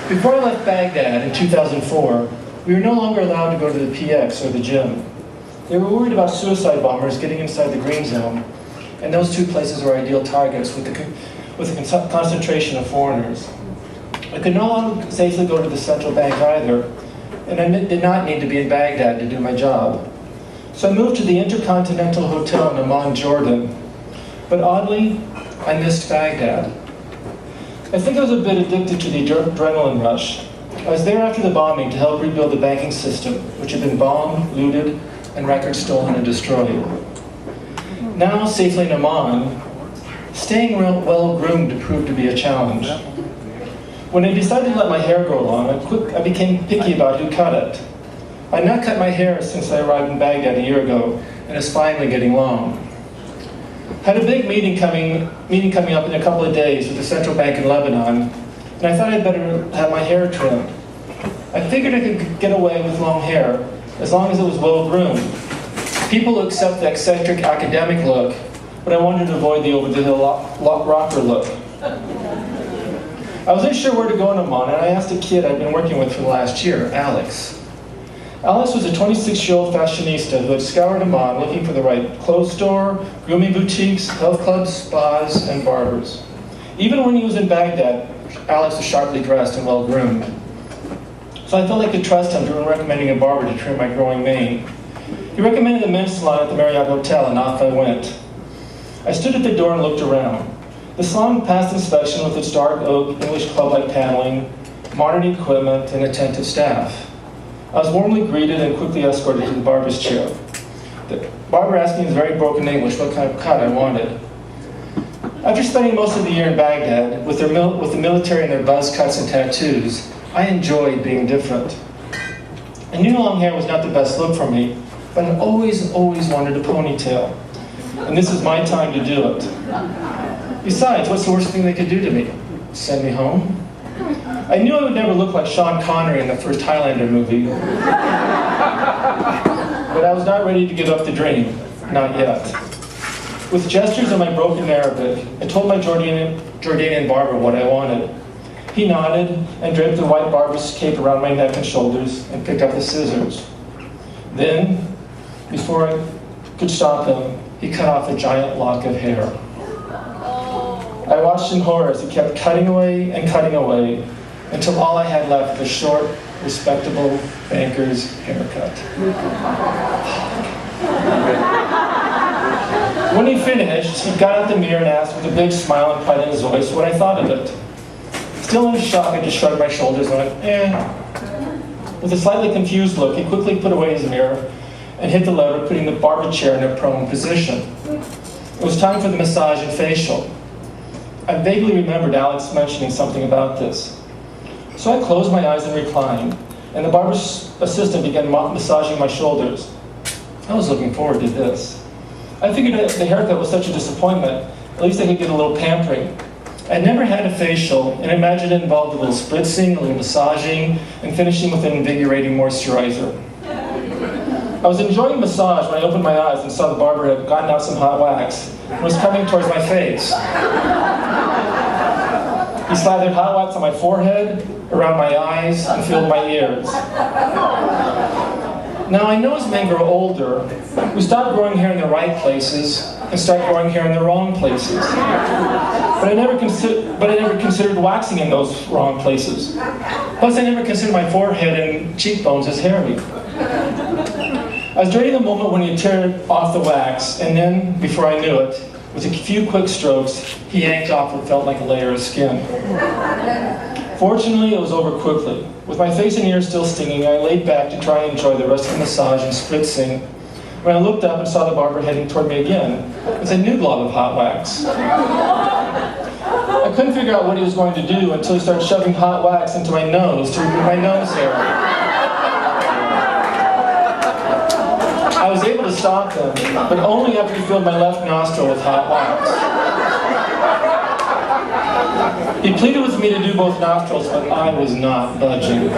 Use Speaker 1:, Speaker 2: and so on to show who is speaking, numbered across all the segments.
Speaker 1: Before I left Baghdad in 2004, we were no longer allowed to go to the PX or the gym. They were worried about suicide bombers getting inside the green zone, and those two places were ideal targets with a concentration of foreigners. I could no longer safely go to the central bank either, and I did not need to be in Baghdad to do my job. So I moved to the Intercontinental Hotel in Amman, Jordan. But oddly, I missed Baghdad. I think I was a bit addicted to the adrenaline rush. I was there after the bombing to help rebuild the banking system, which had been bombed, looted, and records stolen and destroyed. Now, safely in Amman, staying well-groomed proved to be a challenge. When I decided to let my hair grow long, I became picky about who cut it. I had not cut my hair since I arrived in Baghdad a year ago, and it's finally getting long. Had a big meeting coming up in a couple of days with the central bank in Lebanon, and I thought I'd better have my hair trimmed. I figured I could get away with long hair as long as it was well-groomed. People accept the eccentric academic look, but I wanted to avoid the over-the-hill rocker look. I wasn't sure where to go in Amman, and I asked a kid I'd been working with for the last year, Alex. Alex was a 26-year-old fashionista who had scoured Amman looking for the right clothes store, grooming boutiques, health clubs, spas, and barbers. Even when he was in Baghdad, Alex was sharply dressed and well-groomed. So I felt I could trust him in recommending a barber to trim my growing mane. He recommended the men's salon at the Marriott Hotel, and off I went. I stood at the door and looked around. The salon passed inspection with its dark oak, English club-like paneling, modern equipment, and attentive staff. I was warmly greeted and quickly escorted to the barber's chair. The barber asked me in very broken English what kind of cut I wanted. After spending most of the year in Baghdad, with the military and their buzz cuts and tattoos, I enjoyed being different. I knew long hair was not the best look for me, but I always wanted a ponytail. And this is my time to do it. Besides, what's the worst thing they could do to me? Send me home? I knew I would never look like Sean Connery in the first Highlander movie. But I was not ready to give up the dream. Not yet. With gestures in my broken Arabic, I told my Jordanian barber what I wanted. He nodded and draped the white barber's cape around my neck and shoulders and picked up the scissors. Then, before I could stop him, he cut off a giant lock of hair. I watched in horror as he kept cutting away until all I had left was a short, respectable banker's haircut. When he finished, he got out the mirror and asked with a big smile and pride in his voice what I thought of it. Still in shock, I just shrugged my shoulders and went, eh. With a slightly confused look, he quickly put away his mirror and hit the lever, putting the barber chair in a prone position. It was time for the massage and facial. I vaguely remembered Alex mentioning something about this. So I closed my eyes and reclined, and the barber's assistant began massaging my shoulders. I was looking forward to this. I figured that the haircut was such a disappointment, at least I could get a little pampering. I had never had a facial, and imagined it involved a little spritzing, a little massaging, and finishing with an invigorating moisturizer. I was enjoying the massage when I opened my eyes and saw the barber had gotten out some hot wax and was coming towards my face. He slathered hot wax on my forehead, around my eyes, and filled my ears. Now, I know as men grow older, we stop growing hair in the right places and start growing hair in the wrong places. But I never considered waxing in those wrong places. Plus, I never considered my forehead and cheekbones as hairy. I was dreading the moment when he teared off the wax, and then, before I knew it, with a few quick strokes, he yanked off what felt like a layer of skin. Fortunately, it was over quickly. With my face and ears still stinging, I laid back to try and enjoy the rest of the massage and spritzing. When I looked up and saw the barber heading toward me again, with a new glob of hot wax. I couldn't figure out what he was going to do until he started shoving hot wax into my nose to remove my nose hair. I was able to stop him, but only after he filled my left nostril with hot wax. He pleaded with me to do both nostrils, but I was not budging.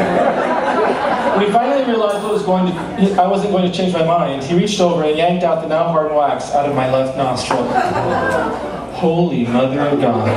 Speaker 1: When he finally realized I wasn't going to change my mind, he reached over and yanked out the now hardened wax out of my left nostril. Holy Mother of God.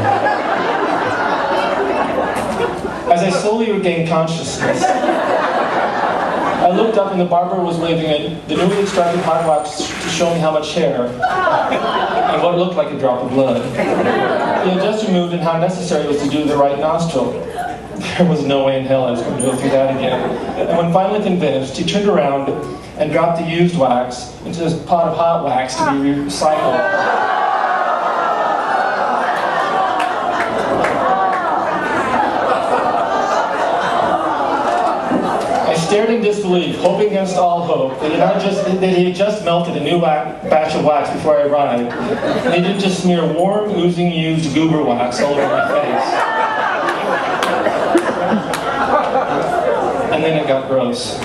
Speaker 1: As I slowly regained consciousness, I looked up and the barber was waving the newly extracted hot wax to show me how much hair and what looked like a drop of blood he had just removed and how necessary it was to do the right nostril. There was no way in hell I was going to go through that again. And when finally convinced, he turned around and dropped the used wax into this pot of hot wax to be recycled. I stared in disbelief, hoping against all hope that he had just melted a new batch of wax before I arrived, and he didn't just smear warm, oozing, used goober wax all over my face. And then it got gross.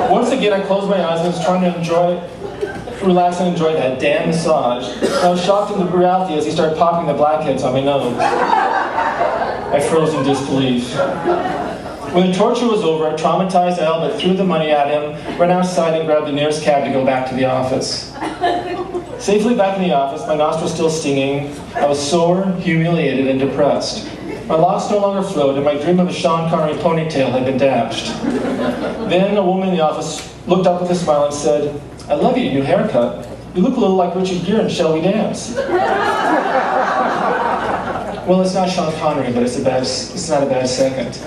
Speaker 1: Once again, I closed my eyes and was trying to relax and enjoy that damn massage. I was shocked into reality as he started popping the blackheads on my nose. I froze in disbelief. When the torture was over, traumatized, I all but threw the money at him, ran outside and grabbed the nearest cab to go back to the office. Safely back in the office, my nostrils still stinging, I was sore, humiliated, and depressed. My locks no longer flowed, and my dream of a Sean Connery ponytail had been dashed. Then a woman in the office looked up with a smile and said, "I love your new haircut. You look a little like Richard Gere in Shall We Dance?" Well, it's not Sean Connery, but it's not a bad second.